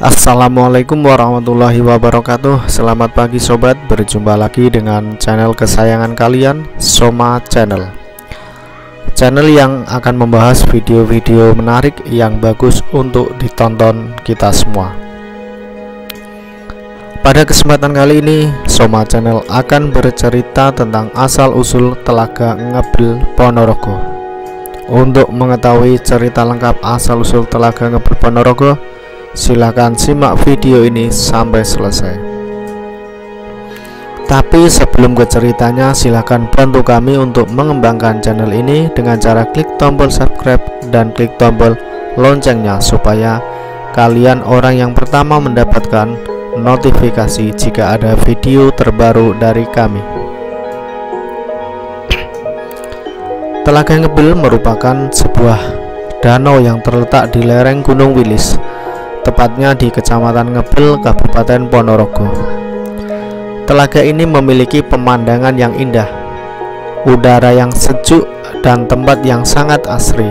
Assalamualaikum warahmatullahi wabarakatuh. Selamat pagi sobat, berjumpa lagi dengan channel kesayangan kalian, Soma Channel. Channel yang akan membahas video-video menarik yang bagus untuk ditonton kita semua. Pada kesempatan kali ini, Soma Channel akan bercerita tentang asal-usul Telaga Ngebel Ponorogo. Untuk mengetahui cerita lengkap asal-usul Telaga Ngebel Ponorogo, silahkan simak video ini sampai selesai. Tapi sebelum ke ceritanya, silahkan bantu kami untuk mengembangkan channel ini dengan cara klik tombol subscribe dan klik tombol loncengnya, supaya kalian orang yang pertama mendapatkan notifikasi jika ada video terbaru dari kami. Telaga Ngebel merupakan sebuah danau yang terletak di lereng Gunung Wilis, tepatnya di Kecamatan Ngebel, Kabupaten Ponorogo. Telaga ini memiliki pemandangan yang indah, udara yang sejuk, dan tempat yang sangat asri,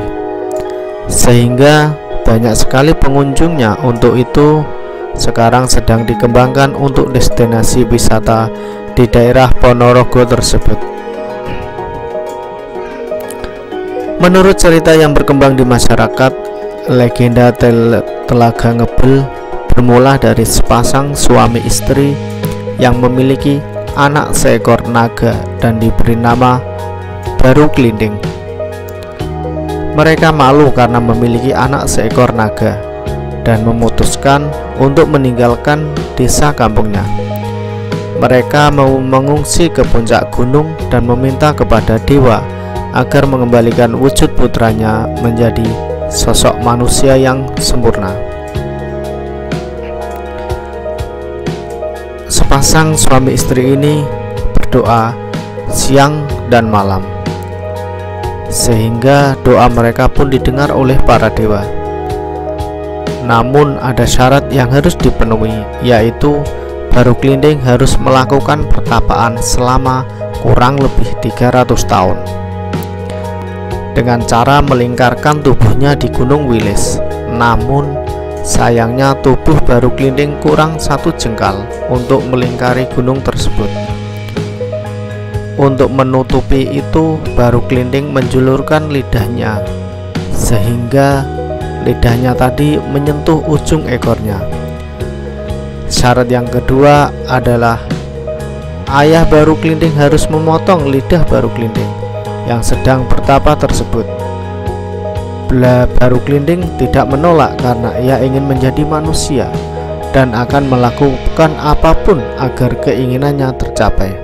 sehingga banyak sekali pengunjungnya. Untuk itu, sekarang sedang dikembangkan untuk destinasi wisata di daerah Ponorogo tersebut. Menurut cerita yang berkembang di masyarakat, legenda Telaga Ngebel bermula dari sepasang suami istri yang memiliki anak seekor naga dan diberi nama Baruklinding. Mereka malu karena memiliki anak seekor naga dan memutuskan untuk meninggalkan desa kampungnya. Mereka mau mengungsi ke puncak gunung dan meminta kepada dewa agar mengembalikan wujud putranya menjadi sosok manusia yang sempurna. Sepasang suami istri ini berdoa siang dan malam, sehingga doa mereka pun didengar oleh para dewa. Namun ada syarat yang harus dipenuhi, yaitu Baruklinding harus melakukan pertapaan selama kurang lebih 300 tahun dengan cara melingkarkan tubuhnya di Gunung Wilis. Namun sayangnya tubuh Baruklinding kurang 1 jengkal untuk melingkari gunung tersebut. Untuk menutupi itu, Baruklinding menjulurkan lidahnya, sehingga lidahnya tadi menyentuh ujung ekornya. Syarat yang kedua adalah ayah Baruklinding harus memotong lidah Baruklinding yang sedang bertapa tersebut. Baruklinding tidak menolak karena ia ingin menjadi manusia dan akan melakukan apapun agar keinginannya tercapai.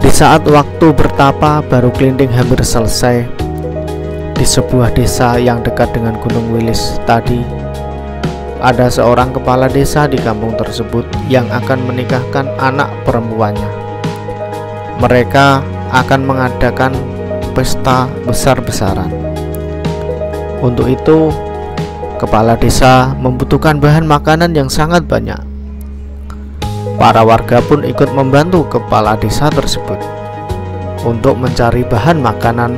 Di saat waktu bertapa Baruklinding hampir selesai, di sebuah desa yang dekat dengan Gunung Wilis tadi, ada seorang kepala desa di kampung tersebut yang akan menikahkan anak perempuannya. Mereka akan mengadakan pesta besar-besaran. Untuk itu, kepala desa membutuhkan bahan makanan yang sangat banyak. Para warga pun ikut membantu kepala desa tersebut untuk mencari bahan makanan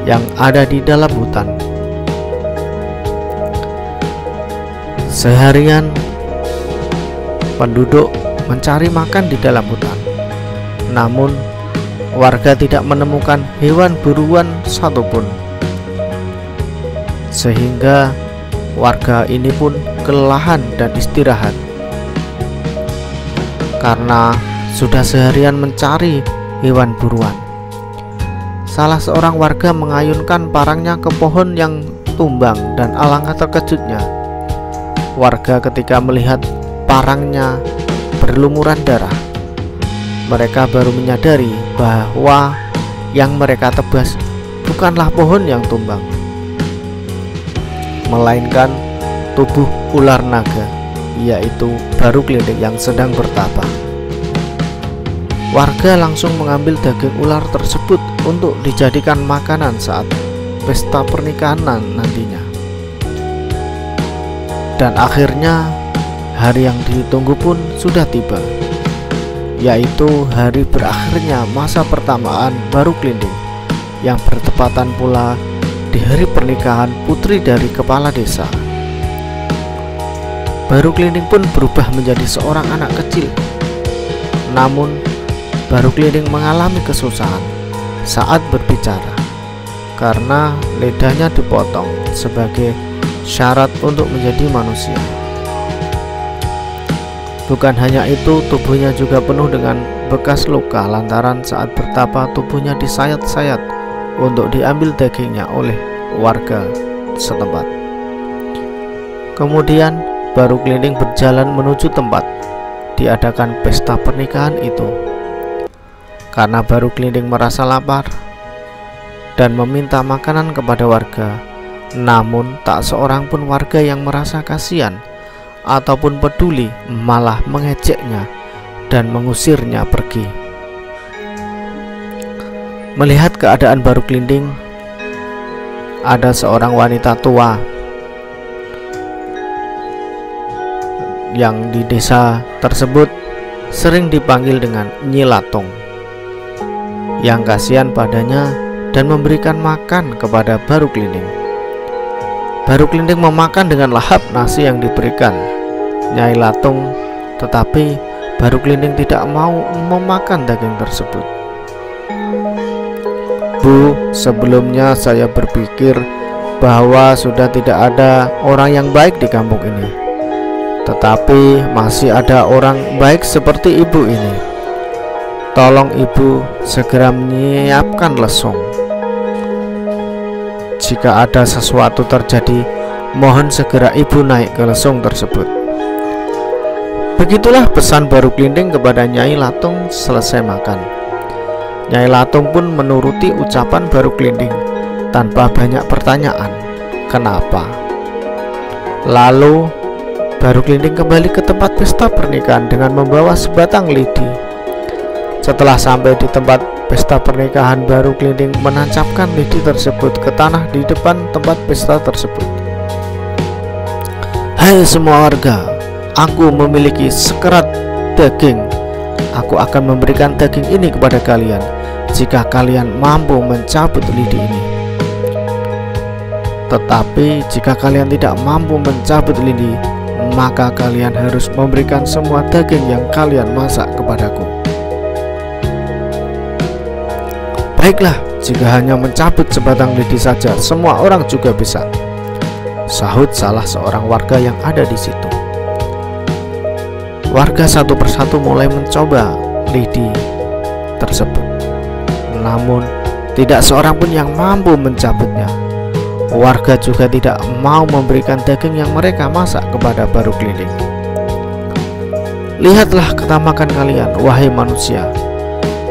yang ada di dalam hutan. Seharian penduduk mencari makan di dalam hutan, namun warga tidak menemukan hewan buruan satupun, sehingga warga ini pun kelelahan dan istirahat karena sudah seharian mencari hewan buruan. Salah seorang warga mengayunkan parangnya ke pohon yang tumbang, dan alangkah terkejutnya warga ketika melihat parangnya berlumuran darah. Mereka baru menyadari bahwa yang mereka tebas bukanlah pohon yang tumbang, melainkan tubuh ular naga, yaitu Baruklinding yang sedang bertapa. Warga langsung mengambil daging ular tersebut untuk dijadikan makanan saat pesta pernikahan nantinya. Dan akhirnya hari yang ditunggu pun sudah tiba, yaitu hari berakhirnya masa pertamaan Baruklinding, yang bertepatan pula di hari pernikahan putri dari kepala desa. Baru Klinting pun berubah menjadi seorang anak kecil. Namun, Baru Klinting mengalami kesusahan saat berbicara karena lidahnya dipotong sebagai syarat untuk menjadi manusia. Bukan hanya itu, tubuhnya juga penuh dengan bekas luka lantaran saat bertapa tubuhnya disayat-sayat untuk diambil dagingnya oleh warga setempat. Kemudian Baru Klinting berjalan menuju tempat diadakan pesta pernikahan itu. Karena Baru Klinting merasa lapar dan meminta makanan kepada warga, namun tak seorang pun warga yang merasa kasihan ataupun peduli, malah mengejeknya dan mengusirnya pergi. Melihat keadaan Baru Klinting, ada seorang wanita tua yang di desa tersebut sering dipanggil dengan Nyi Latung, yang kasihan padanya dan memberikan makan kepada Baru Klinting. Baru Klinting memakan dengan lahap nasi yang diberikan Nyai Latung, tetapi Baru Klinting tidak mau memakan daging tersebut. "Bu, sebelumnya saya berpikir bahwa sudah tidak ada orang yang baik di kampung ini, tetapi masih ada orang baik seperti ibu ini. Tolong ibu segera menyiapkan lesung. Jika ada sesuatu terjadi, mohon segera ibu naik ke lesung tersebut." Begitulah pesan Baru Klinting kepada Nyai Latung selesai makan. Nyai Latung pun menuruti ucapan Baru Klinting tanpa banyak pertanyaan. Kenapa? Lalu Baru Klinting kembali ke tempat pesta pernikahan dengan membawa sebatang lidi. Setelah sampai di tempat pesta pernikahan, Baru Klinting menancapkan lidi tersebut ke tanah di depan tempat pesta tersebut. "Hai semua warga, aku memiliki sekerat daging. Aku akan memberikan daging ini kepada kalian jika kalian mampu mencabut lidi ini. Tetapi jika kalian tidak mampu mencabut lidi, maka kalian harus memberikan semua daging yang kalian masak kepadaku." "Baiklah, jika hanya mencabut sebatang lidi saja, semua orang juga bisa," sahut salah seorang warga yang ada di situ. Warga satu persatu mulai mencoba lidi tersebut, namun tidak seorang pun yang mampu mencabutnya. Warga juga tidak mau memberikan daging yang mereka masak kepada Baru Klinting. "Lihatlah ketamakan kalian, wahai manusia.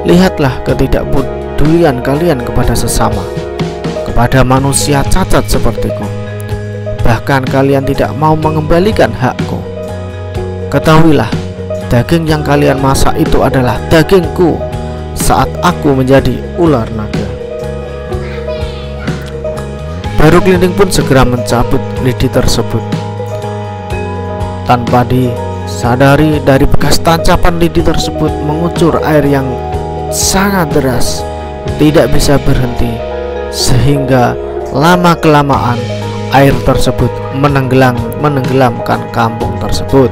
Lihatlah ketidakpedulian kalian kepada sesama, kepada manusia cacat sepertiku. Bahkan kalian tidak mau mengembalikan hakku. Ketahuilah, daging yang kalian masak itu adalah dagingku saat aku menjadi ular naga." Baru Klinting pun segera mencabut lidi tersebut. Tanpa disadari, dari bekas tancapan lidi tersebut mengucur air yang sangat deras, tidak bisa berhenti, sehingga lama-kelamaan air tersebut menenggelamkan kampung tersebut.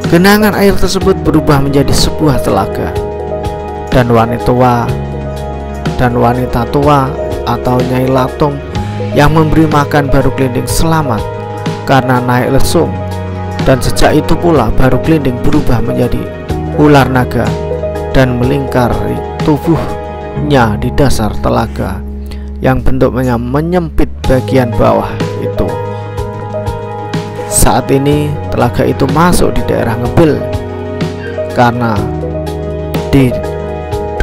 Genangan air tersebut berubah menjadi sebuah telaga, dan wanita tua atau Nyai Latung yang memberi makan Baru Klinting selamat karena naik lesung. Dan sejak itu pula Baru Klinting berubah menjadi ular naga dan melingkari tubuhnya di dasar telaga yang bentuknya menyempit bagian bawah itu. Saat ini telaga itu masuk di daerah Ngebel, karena di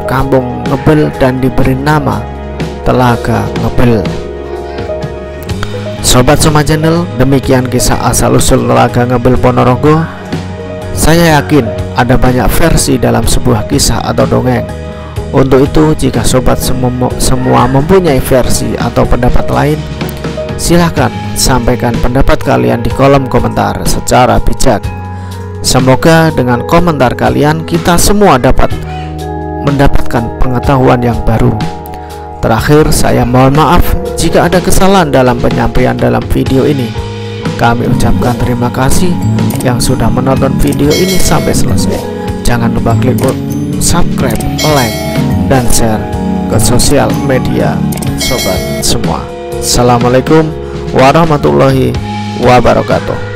kampung Ngebel dan diberi nama Telaga Ngebel. Sobat Soma Channel, demikian kisah asal-usul Telaga Ngebel Ponorogo. Saya yakin ada banyak versi dalam sebuah kisah atau dongeng. Untuk itu, jika sobat semua mempunyai versi atau pendapat lain, silahkan sampaikan pendapat kalian di kolom komentar secara bijak. Semoga dengan komentar kalian kita semua dapat mendapatkan pengetahuan yang baru. Terakhir, saya mohon maaf jika ada kesalahan dalam penyampaian dalam video ini. Kami ucapkan terima kasih yang sudah menonton video ini sampai selesai. Jangan lupa klik subscribe, like, dan share ke sosial media sobat semua. Assalamualaikum warahmatullahi wabarakatuh.